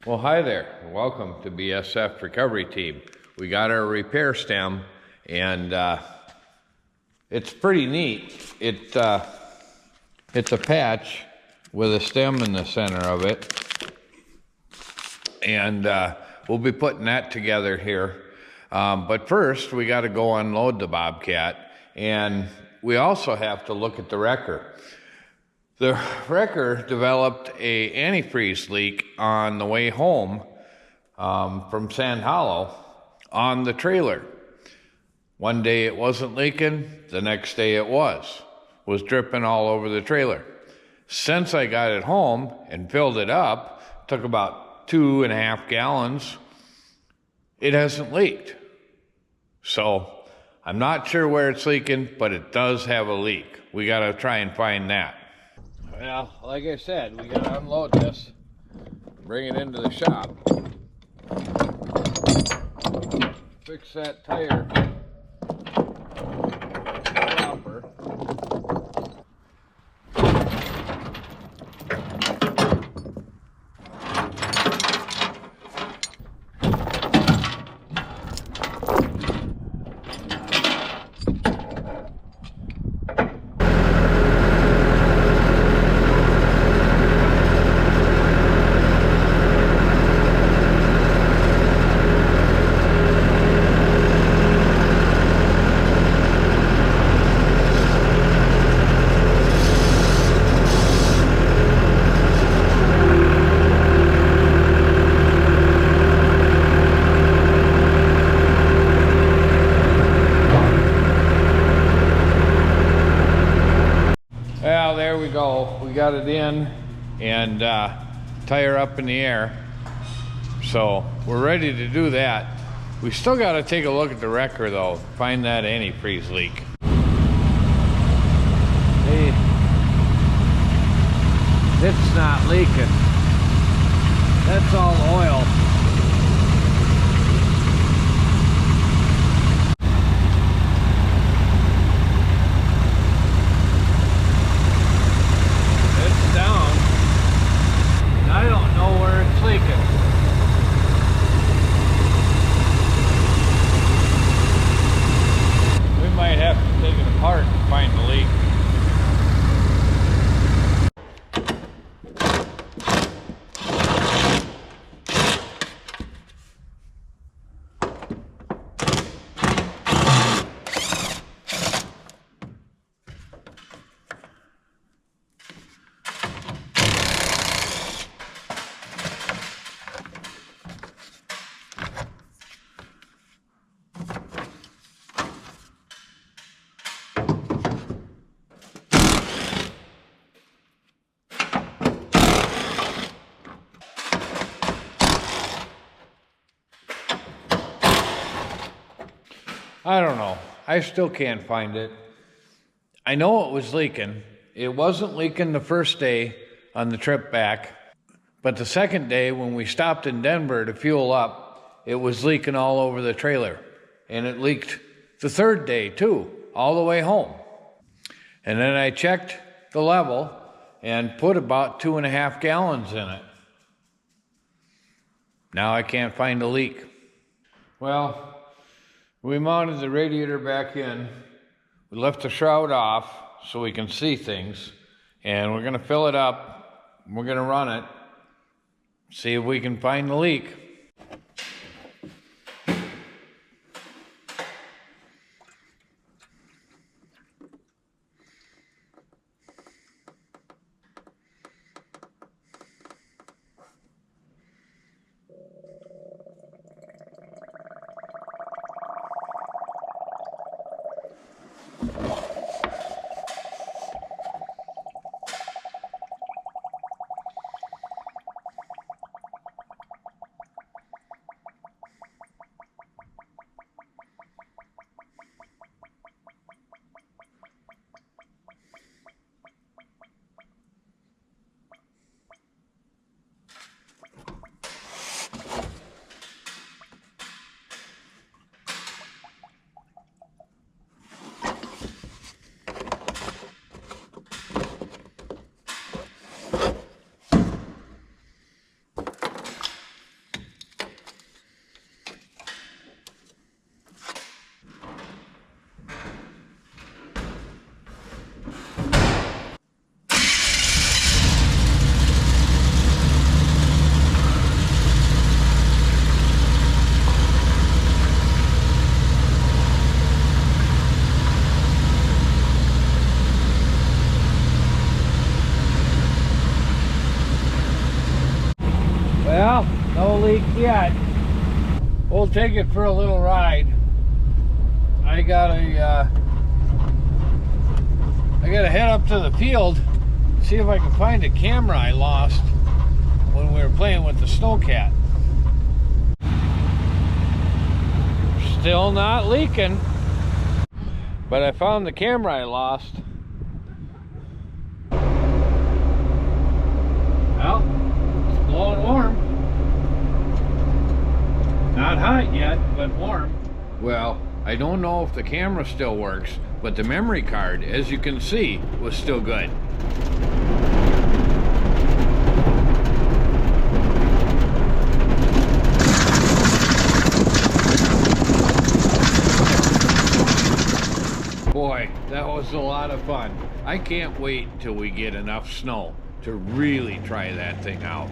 Well, hi there. Welcome to BSF Recovery Team. We got our repair stem, and it's pretty neat. It's a patch with a stem in the center of it, and we'll be putting that together here. But first, we got to go unload the Bobcat, and we also have to look at the wrecker. The wrecker developed a antifreeze leak on the way home from Sand Hollow on the trailer. One day it wasn't leaking, the next day it was dripping all over the trailer. Since I got it home and filled it up, took about 2.5 gallons, it hasn't leaked. So I'm not sure where it's leaking, but it does have a leak. We got to try and find that. Well, like I said, we got to unload this, bring it into the shop, fix that tire proper. Well, there we go. We got it in and tire up in the air. So we're ready to do that. We still got to take a look at the wrecker though, find that antifreeze leak. Hey, it's not leaking. That's all oil. I don't know where it's leaking. We might have to take it apart and find the leak. I don't know. I still can't find it. I know it was leaking. It wasn't leaking the first day on the trip back, but the second day when we stopped in Denver to fuel up, it was leaking all over the trailer. And it leaked the third day too, all the way home. And then I checked the level and put about 2.5 gallons in it. Now I can't find a leak. Well, we mounted the radiator back in. We left the shroud off so we can see things. And we're going to fill it up. We're going to run it. See if we can find the leak. Well, no leak yet. We'll take it for a little ride. I gotta head up to the field, see if I can find a camera I lost when we were playing with the snowcat. Still not leaking, but I found the camera I lost. Well, it's blowing warm. Not hot yet, but warm. Well, I don't know if the camera still works, but the memory card, as you can see, was still good. Boy, that was a lot of fun. I can't wait till we get enough snow to really try that thing out.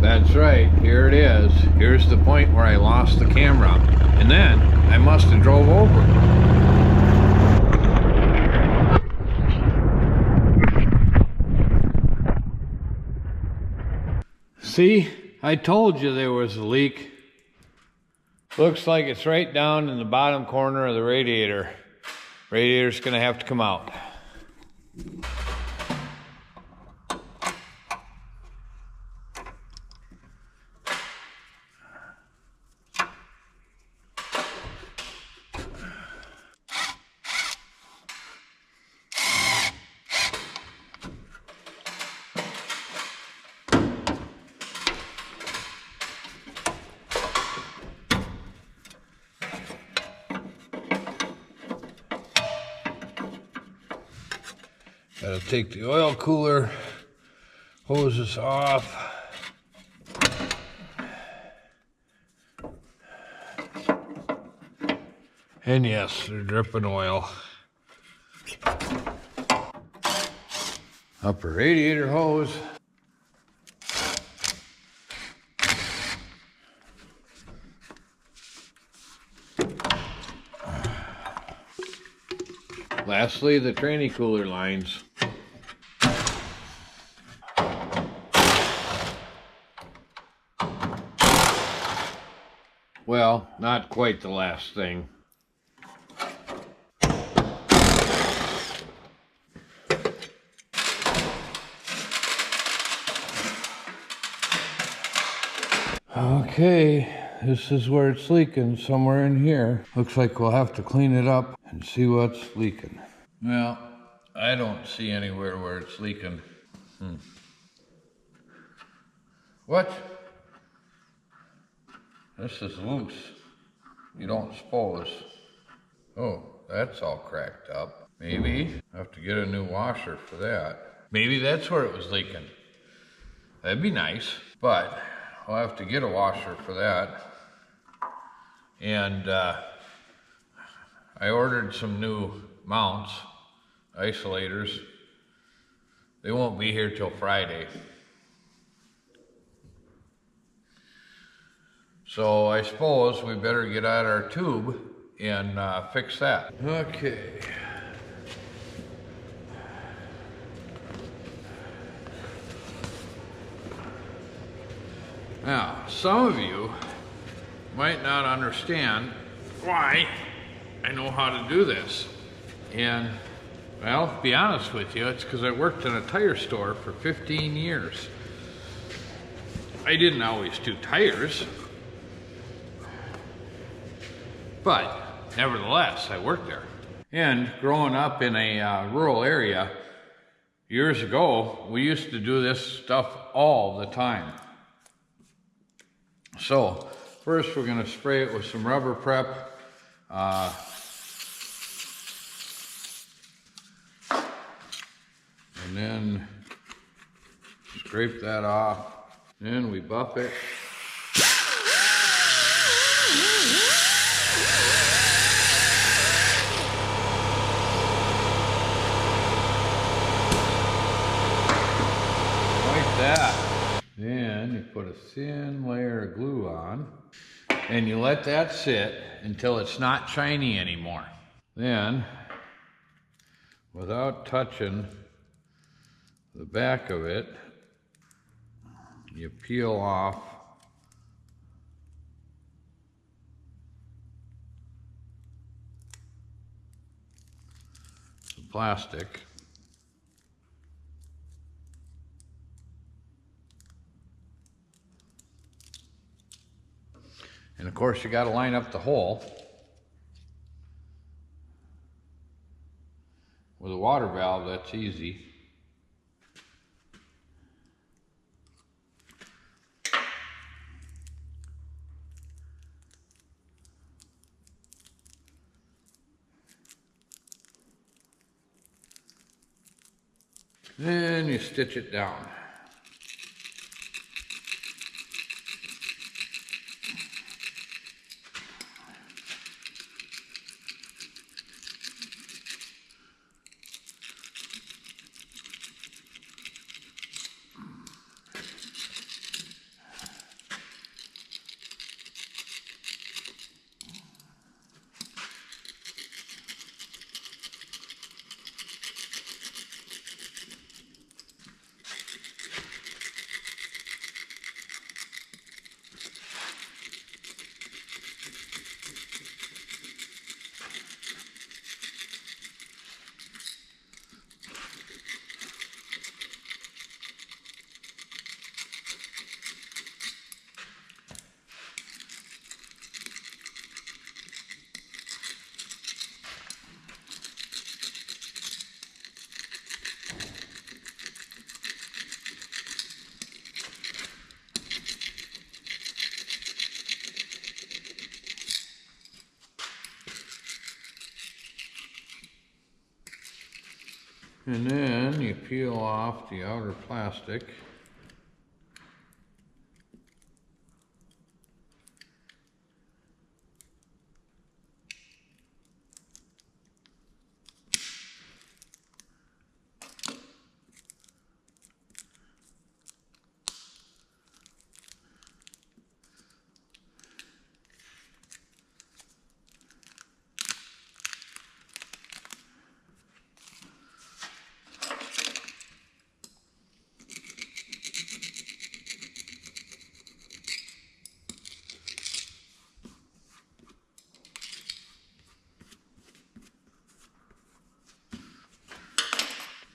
That's right, here it is. Here's the point where I lost the camera. And then I must have drove over. See, I told you there was a leak. Looks like it's right down in the bottom corner of the radiator. Radiator's gonna have to come out. Gotta take the oil cooler hoses off. And yes, they're dripping oil. Upper radiator hose. Lastly, the tranny cooler lines. Well, Well, not quite the last thing. Okay, this is where it's leaking, somewhere in here. Looks like we'll have to clean it up and see what's leaking. Well, I don't see anywhere where it's leaking. What? This is loose. You don't suppose. Oh, that's all cracked up. Maybe I have to get a new washer for that. Maybe that's where it was leaking. That'd be nice, but I'll have to get a washer for that. And I ordered some new mounts, isolators. They won't be here till Friday. So I suppose we better get out our tube and fix that. Okay. Now, some of you might not understand why I know how to do this. And, well, to be honest with you, it's because I worked in a tire store for 15 years. I didn't always do tires, but nevertheless, I worked there. And growing up in a rural area, years ago, we used to do this stuff all the time. So, first we're going to spray it with some rubber prep. And then scrape that off. Then we buff it. Like that. Then you put a thin layer of glue on, and you let that sit until it's not shiny anymore. Then, without touching the back of it, you peel off the plastic. And of course, you got to line up the hole with a water valve. That's easy. Then you stitch it down. And then you peel off the outer plastic.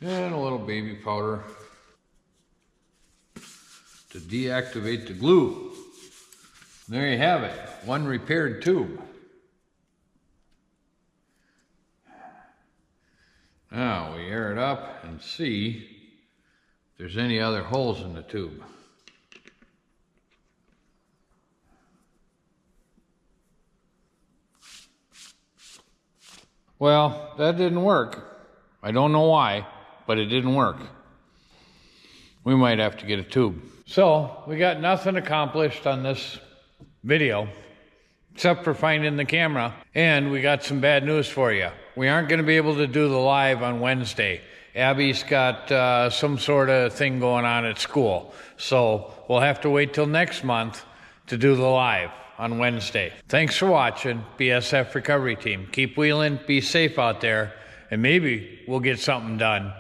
And a little baby powder to deactivate the glue. There you have it, one repaired tube. Now we air it up and see if there's any other holes in the tube. Well, that didn't work. I don't know why, but it didn't work. We might have to get a tube. So, we got nothing accomplished on this video, except for finding the camera. And we got some bad news for you. We aren't going to be able to do the live on Wednesday. Abby's got some sort of thing going on at school. So, we'll have to wait till next month to do the live on Wednesday. Thanks for watching, BSF Recovery Team. Keep wheeling, be safe out there, and maybe we'll get something done